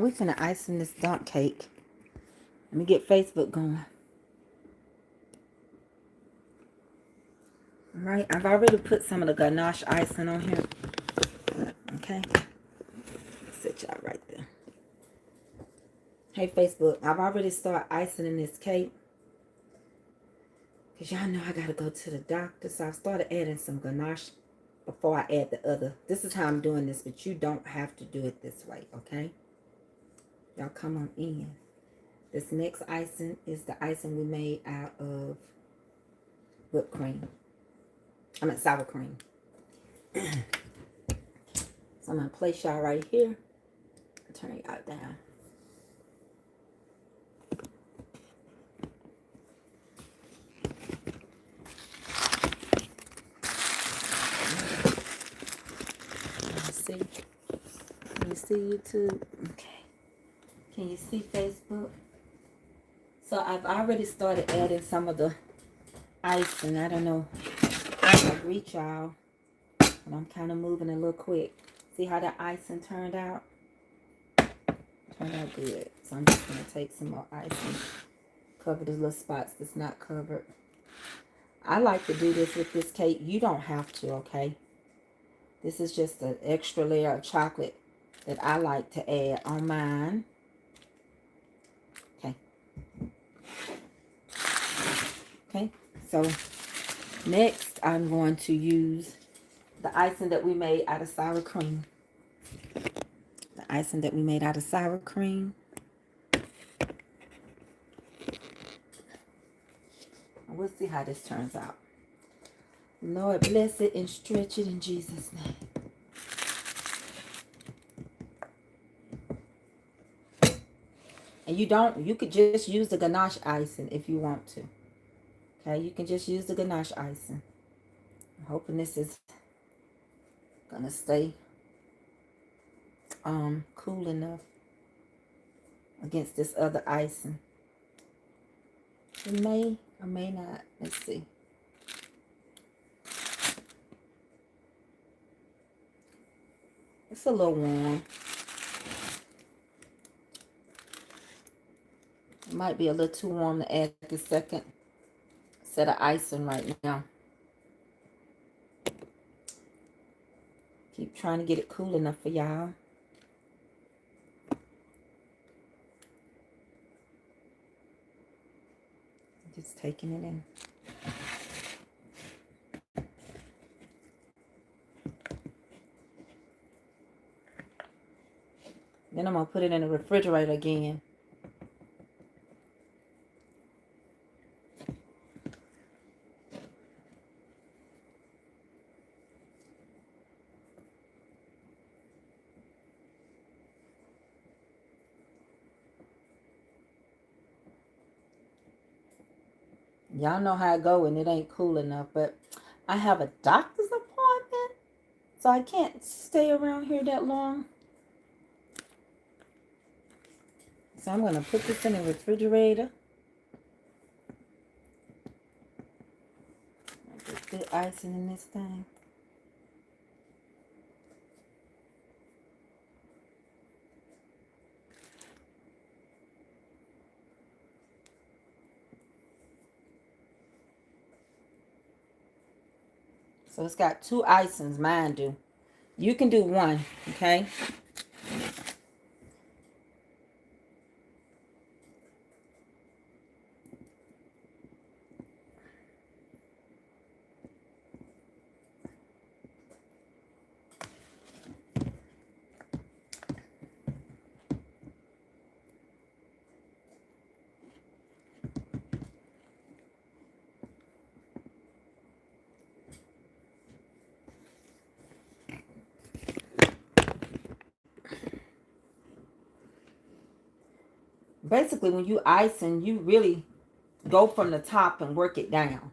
we finna icing this dump cake. Let me get Facebook going. All right, I've already put some of the ganache icing on here. Okay. Sit y'all right there. Hey, Facebook, I've already started icing in this cake. Because y'all know I got to go to the doctor. So I've started adding some ganache before I add the other. This is how I'm doing this, but you don't have to do it this way, okay? Y'all come on in. This next icing is the icing we made out of whipped cream. I mean sour cream. So I'm going to place y'all right here. Turn y'all down. See? Can you see YouTube? Okay. Can you see Facebook? So I've already started adding some of the icing. I don't know if I reach y'all, but I'm kind of moving a little quick. See how that icing turned out? Turned out good. So I'm just going to take some more icing. Cover the little spots that's not covered. I like to do this with this cake. You don't have to, okay? This is just an extra layer of chocolate that I like to add on mine. Okay. Okay. So next I'm going to use the icing that we made out of sour cream. The icing that we made out of sour cream. We'll see how this turns out. Lord, bless it and stretch it in Jesus' name. And you could just use the ganache icing if you want to. Okay, you can just use the ganache icing. I'm hoping this is gonna stay cool enough against this other icing. It may or may not. Let's see. It's a little warm. It might be a little too warm to add the second set of icing right now. Keep trying to get it cool enough for y'all. Just taking it in. Then I'm going to put it in the refrigerator again. Y'all know how I go when it ain't cool enough, but I have a doctor's appointment, so I can't stay around here that long. So I'm going to put this in the refrigerator. Get good icing in this thing. So it's got 2 icings, mine do. You can do 1, okay? Basically, when you icing, you really go from the top and work it down.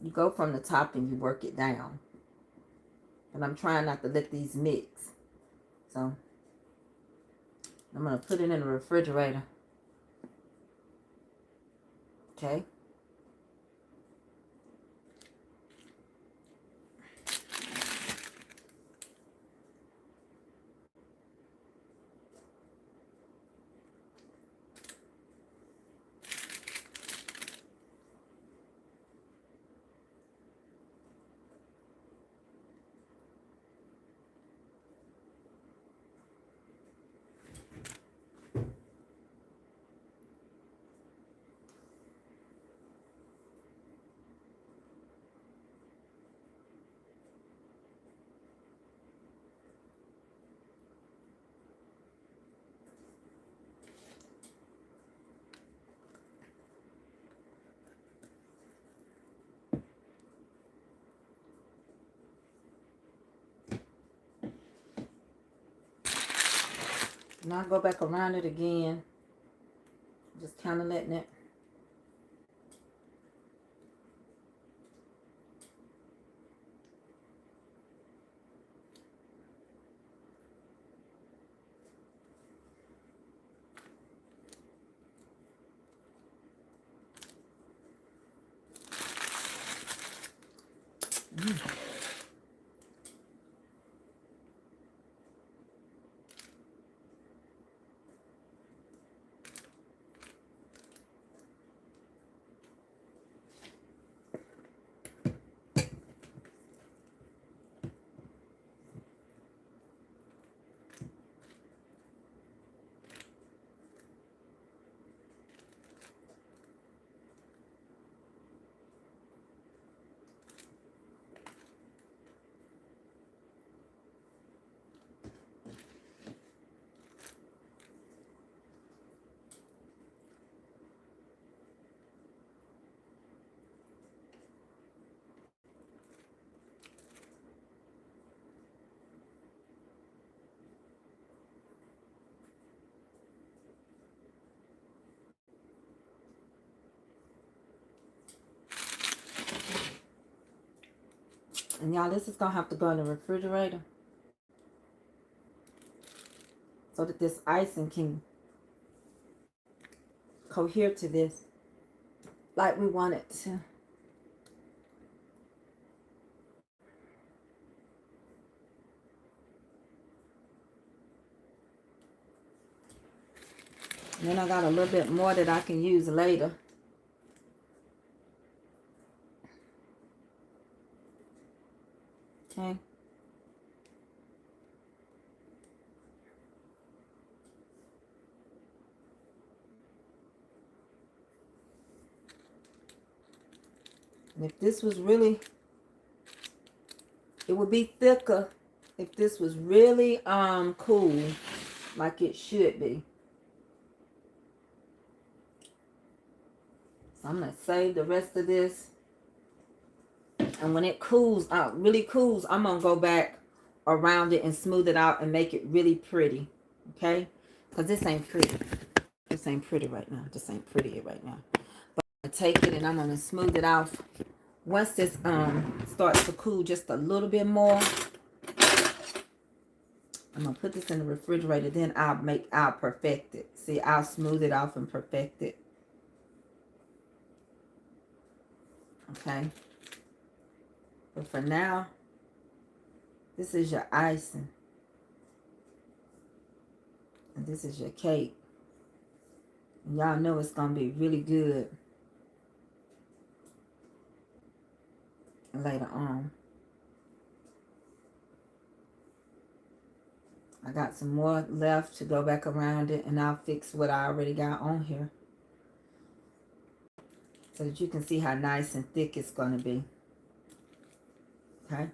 You go from the top and you work it down. And I'm trying not to let these mix. So I'm going to put it in the refrigerator. Okay. Now go back around it again. Just kind of letting it. And y'all, this is going to have to go in the refrigerator so that this icing can cohere to this like we want it to. And then I got a little bit more that I can use later. Okay. And if this was really, it would be thicker if this was really cool like it should be. So I'm going to save the rest of this. And when it cools out, really cools, I'm going to go back around it and smooth it out and make it really pretty. Okay? Because this ain't pretty. This ain't pretty right now. This ain't pretty right now. But I'm going to take it and I'm going to smooth it off. Once this starts to cool just a little bit more, I'm going to put this in the refrigerator. Then I'll perfect it. See, I'll smooth it off and perfect it. Okay? But for now, this is your icing. And this is your cake. And y'all know it's going to be really good later on. I got some more left to go back around it, and I'll fix what I already got on here so that you can see how nice and thick it's going to be. Okay?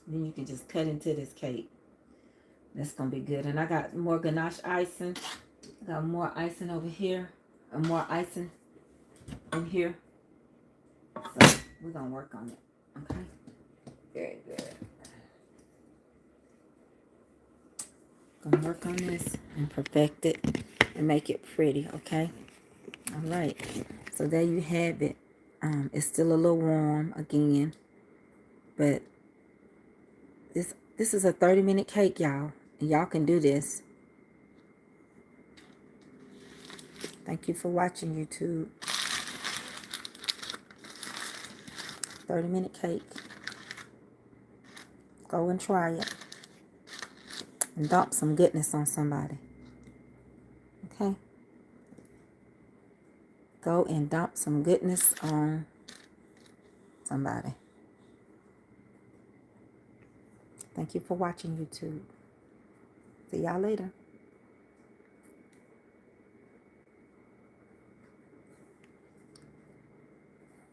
Then you can just cut into this cake. That's going to be good. And I got more ganache icing. I got more icing over here and more icing in here. So we're going to work on it. Okay? Very good. Going to work on this and perfect it and make it pretty. Okay? All right. So there you have it. It's still a little warm again. But this is a 30-minute cake, y'all. And y'all can do this. Thank you for watching, YouTube. 30-minute cake. Go and try it. And dump some goodness on somebody. Okay? Go and dump some goodness on somebody. Thank you for watching, YouTube. See y'all later.